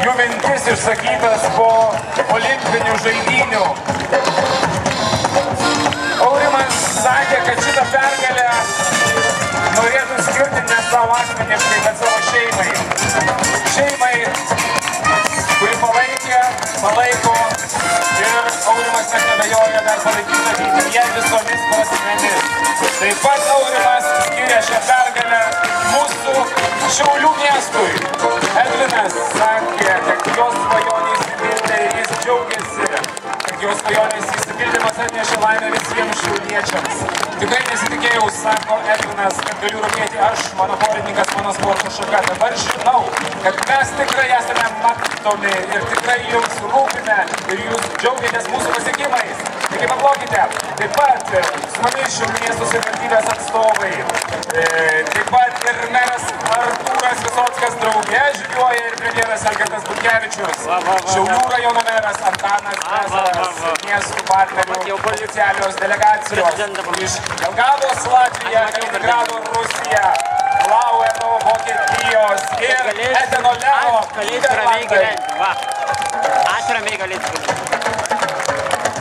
jų mintis išsakytas po olimpinių žaidynių. Aurimas sakė, kad šitą pergalę norėtų skirti ne savo asmeniškai, bet savo šeimai. Šeimai, kuri palaiko ir Aurimas net nebejoja dar palaikyti ateityje visomis prasmėmis. Taip pat Aurimas skiria šią pergalę mūsų Šiaulių miestui. Edvinas sakė, kad jos svajonės įsipildė ir jis džiaugiasi, kad jos svajonės įsipildymas atnešė laimę visiems šiauliečiams. Tikrai nesitikėjau, sako Edvinas, kad galiu rūpėti aš, mano porininkas, mano sporto šaka. Dabar žinau, kad mes tikrai esame matomi ir tikrai jums rūpime ir jūs džiaugiatės mūsų pasiekimais. Taigi paplokite. Taip pat su mumis Šiaulių miesto savivaldybės atstovai. Taip pat ir meras Artūras Visockas drauge žygiuoja ir premjeras Algirdas Butkevičius. Šiaulių rajono meras Antanas Bezaras, miestų partnerių oficialios delegacijos iš Jelgavos Latvija, Kaliningrado Rusija, Laueno Vokietijos ir Eteno Leno Nyderlandai. Aš ramiai galėčiau gyventi.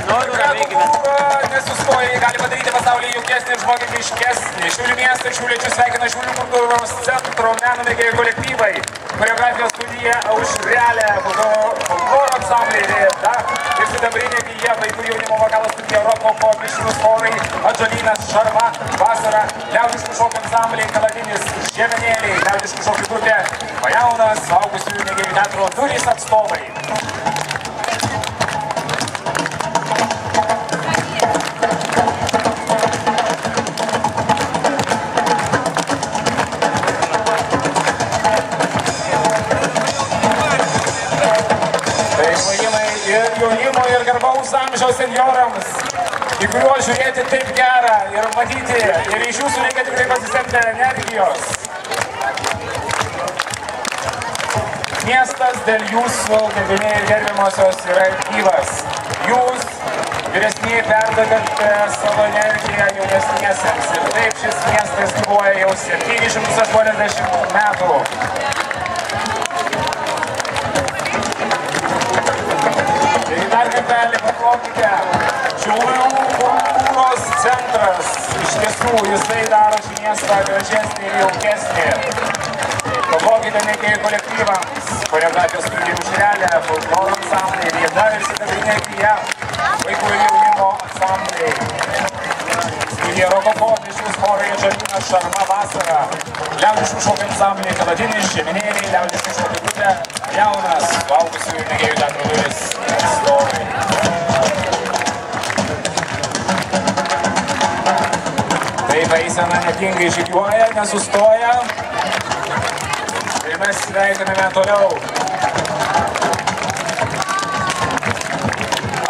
Noriu ramiai gyventi. Nesustoja, gali padaryti pasaulį jaukesnį ir žmogiškesnį. Šiaulių miestą ir šiauliečius sveikina Šiaulių kultūros centro meno mėgėjų kolektyvai. Choreografijos studija Aušrelė, folkloro ansambliai Rėda ir sidabrinė Gija, vaikų jaunimo vokalo studija Rokoko, mišrūs chorai Atžalynas, Šarma, Vasara, liaudiškų šokių ansambliai Kaladinis, Žemenėliai, liaudiškų šokių grupė Pajaunas, suaugusiųjų mėgėjų teatro Durys atstovai. Jaunimo ir garbaus amžiaus senjorams, į kuriuos žiūrėti taip gera ir matyti, ir iš jūsų reikia tikrai pasisemti energijos. Miestas dėl jūsų, gerbiniai ir gerbimosios, yra gyvas. Jūs, vyresniai, perdodate savo energiją jaunesniesiems. Ir taip šis miestas gyvuoja jau 780 metų. Dar kartelį paplokite. Šiaulių kultūros centras. Iš tiesų, jisai daro šį miestą gražesnį ir jaukesnį. Paplokite mėgėjų kolektyvams. Choreografijos studija Aušrelė, folkloro ansambliai Rėda ir sidabrinė Gija, vaikų ir jaunimo ansambliai. Studija Rokoko, mišrūs chorai Atžalynas, Šarma, Vasara. Liaudiškų šokių ansambliai Kaladinis, Žemenėliai, liaudiškų šokių grupė Jaunas, suaugusiųjų mėgėjų teatro Durys atstovai. Taip, eisena netingai žygiuoja, nesustoja. Tai mes sveikiname toliau.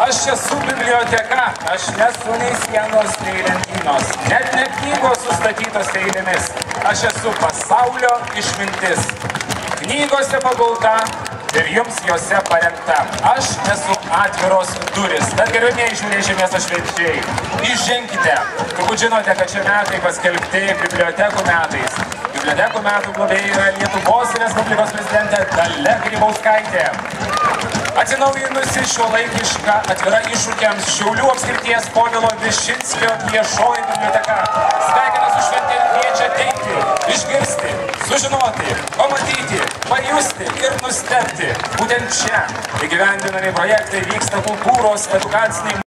Aš esu biblioteka, aš nesu nei sienos, nei lentynos, net ne knygos sustatytos eilėmis. Aš esu pasaulio išmintis. Knygose pagauta ir jums jose parengta. Aš esu atviros duris. Tad gerbėmieji Šiauliečiai miesto svečiai, įženkite. Turbūt žinote, kad šie metai paskelbti bibliotekų metais. Bibliotekų metų globėjai yra Lietuvos Respublikos prezidentė Dalia Grybauskaitė. Atsinaujinusi šiuolaikiška atvira iššūkiams Šiaulių apskrities Povilo Višinskio viešoji biblioteka. Sveikina su švente ir kviečia ateiti, išgirsti, sužinoti, pamatyti, pajusti ir nustebti. Būtent čia įgyvendinami projektai vyksta kultūros edukaciniai